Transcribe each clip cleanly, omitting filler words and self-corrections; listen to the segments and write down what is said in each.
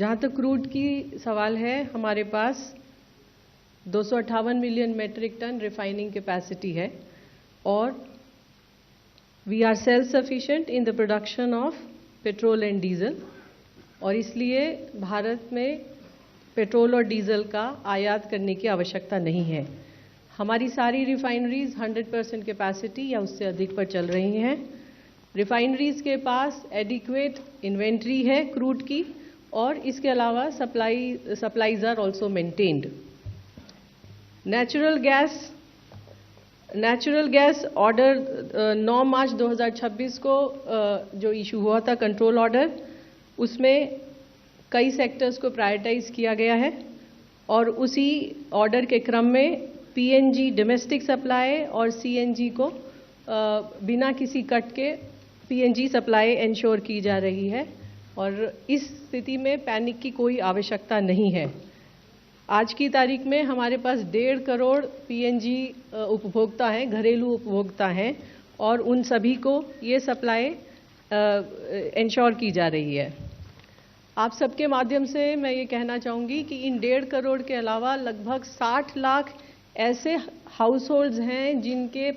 जहाँ तक क्रूड की सवाल है, हमारे पास 258 million metric ton refining capacity है और we are self sufficient in the production of petrol and diesel, और इसलिए भारत में पेट्रोल और डीजल का आयात करने की आवश्यकता नहीं है। हमारी सारी रिफाइनरीज 100% कैपेसिटी या उससे अधिक पर चल रही हैं। रिफाइनरीज के पास एडिक्वेट इन्वेंट्री है क्रूड की, और इसके अलावा supplies are also maintained. Natural gas order 9 मार्च 2026 को जो इशू हुआ था कंट्रोल ऑर्डर, उसमें कई सेक्टर्स को प्रायोरिटाइज किया गया है और उसी ऑर्डर के क्रम में पीएनजी डोमेस्टिक सप्लाई और सीएनजी को बिना किसी कट के पीएनजी सप्लाई इंश्योर की जा रही है, और इस स्थिति में पैनिक की कोई आवश्यकता नहीं है। आज की तारीख में हमारे पास 1.5 करोड़ पीएनजी उपभोक्ता हैं, घरेलू उपभोक्ता हैं, और उन सभी को ये सप्लाई इंश्योर की जा रही है। आप सबके माध्यम से मैं ये कहना चाहूँगी कि इन 1.5 करोड़ के अलावा लगभग 60 लाख ऐसे हाउस होल्ड्स हैं जिनके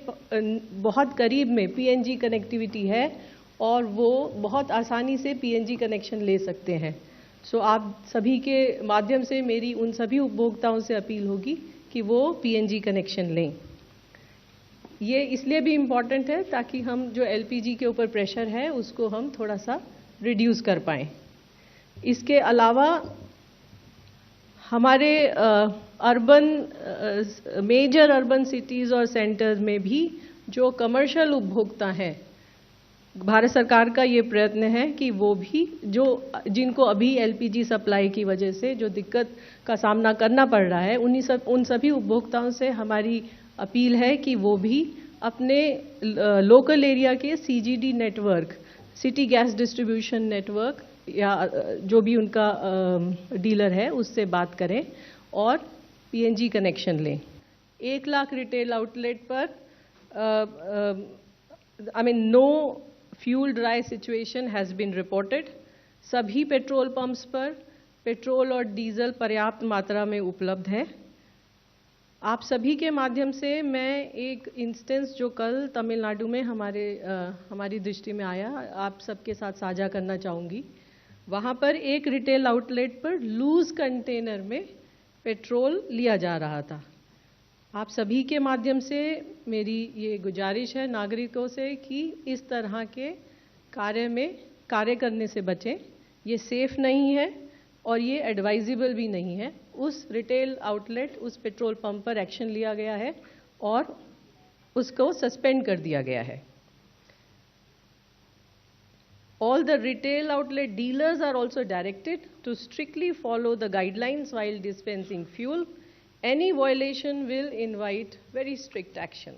बहुत करीब में पीएनजी कनेक्टिविटी है और वो बहुत आसानी से पीएनजी कनेक्शन ले सकते हैं। सो आप सभी के माध्यम से मेरी उन सभी उपभोक्ताओं से अपील होगी कि वो पीएनजी कनेक्शन लें। ये इसलिए भी इम्पॉर्टेंट है ताकि हम जो एलपीजी के ऊपर प्रेशर है उसको हम थोड़ा सा रिड्यूस कर पाएँ। इसके अलावा हमारे मेजर अर्बन सिटीज़ और सेंटर्स में भी जो कमर्शियल उपभोक्ता हैं, भारत सरकार का ये प्रयत्न है कि वो भी जिनको अभी एलपीजी सप्लाई की वजह से जो दिक्कत का सामना करना पड़ रहा है, उन सभी उपभोक्ताओं से हमारी अपील है कि वो भी अपने लोकल एरिया के CGD network, city gas distribution network या जो भी उनका डीलर है उससे बात करें और पीएनजी कनेक्शन लें। 1 लाख रिटेल आउटलेट पर no fuel dry situation has been reported. सभी पेट्रोल पंप्स पर पेट्रोल और डीजल पर्याप्त मात्रा में उपलब्ध है। आप सभी के माध्यम से मैं एक इंस्टेंस जो कल तमिलनाडु में हमारी दृष्टि में आया, आप सबके साथ साझा करना चाहूँगी। वहाँ पर एक रिटेल आउटलेट पर लूज कंटेनर में पेट्रोल लिया जा रहा था। आप सभी के माध्यम से मेरी ये गुजारिश है नागरिकों से कि इस तरह के कार्य करने से बचें। ये सेफ नहीं है और ये एडवाइजेबल भी नहीं है। उस रिटेल आउटलेट, उस पेट्रोल पंप पर एक्शन लिया गया है और उसको सस्पेंड कर दिया गया है। All the retail outlet dealers are also directed to strictly follow the guidelines while dispensing fuel. Any violation will invite very strict action.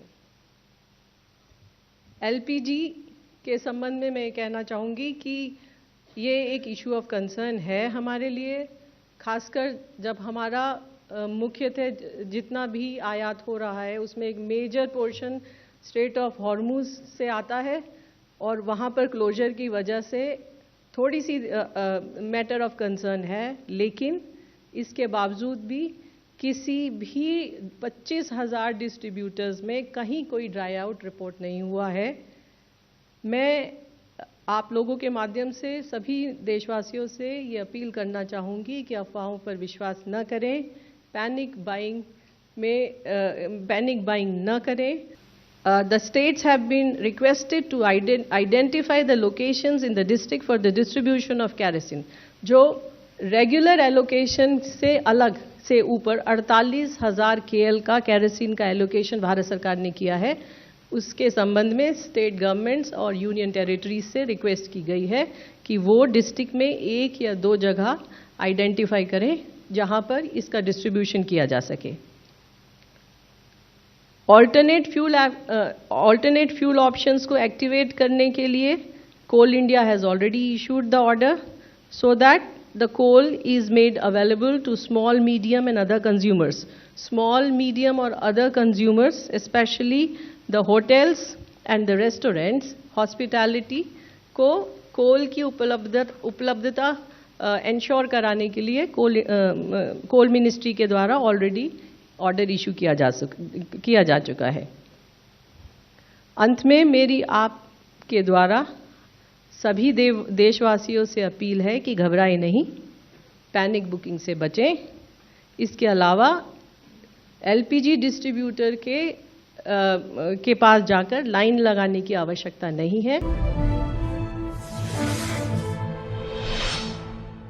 LPG के संबंध में मैं कहना चाहूँगी कि ये एक इशू ऑफ कंसर्न है हमारे लिए, खासकर जब हमारा मुख्यतः जितना भी आयात हो रहा है उसमें एक major portion strait of Hormuz से आता है और वहाँ पर क्लोजर की वजह से थोड़ी सी मैटर ऑफ कंसर्न है। लेकिन इसके बावजूद भी किसी भी 25,000 डिस्ट्रीब्यूटर्स में कहीं कोई ड्राई आउट रिपोर्ट नहीं हुआ है। मैं आप लोगों के माध्यम से सभी देशवासियों से ये अपील करना चाहूँगी कि अफवाहों पर विश्वास न करें, पैनिक बाइंग न करें। The states have been requested to identify the locations in the district for the distribution of kerosene. जो रेगुलर एलोकेशन से अलग से ऊपर 48,000 KL का केरोसिन का एलोकेशन भारत सरकार ने किया है, उसके संबंध में स्टेट गवर्नमेंट्स और यूनियन टेरिटरीज से रिक्वेस्ट की गई है कि वो डिस्ट्रिक्ट में 1 या 2 जगह आइडेंटिफाई करें जहां पर इसका डिस्ट्रीब्यूशन किया जा सके। ऑल्टरनेट फ्यूल ऑप्शंस को एक्टिवेट करने के लिए Coal India has already issued the order so that the coal is made available to small, medium and other consumers. Small, medium और other consumers, specially the hotels and the restaurants, hospitality को coal की उपलब्धता ensure कराने के लिए कोल ministry के द्वारा already order issue किया जा चुका है। अंत में मेरी आपके द्वारा सभी देशवासियों से अपील है कि घबराएं नहीं, पैनिक बुकिंग से बचें। इसके अलावा एलपीजी डिस्ट्रीब्यूटर के पास जाकर लाइन लगाने की आवश्यकता नहीं है।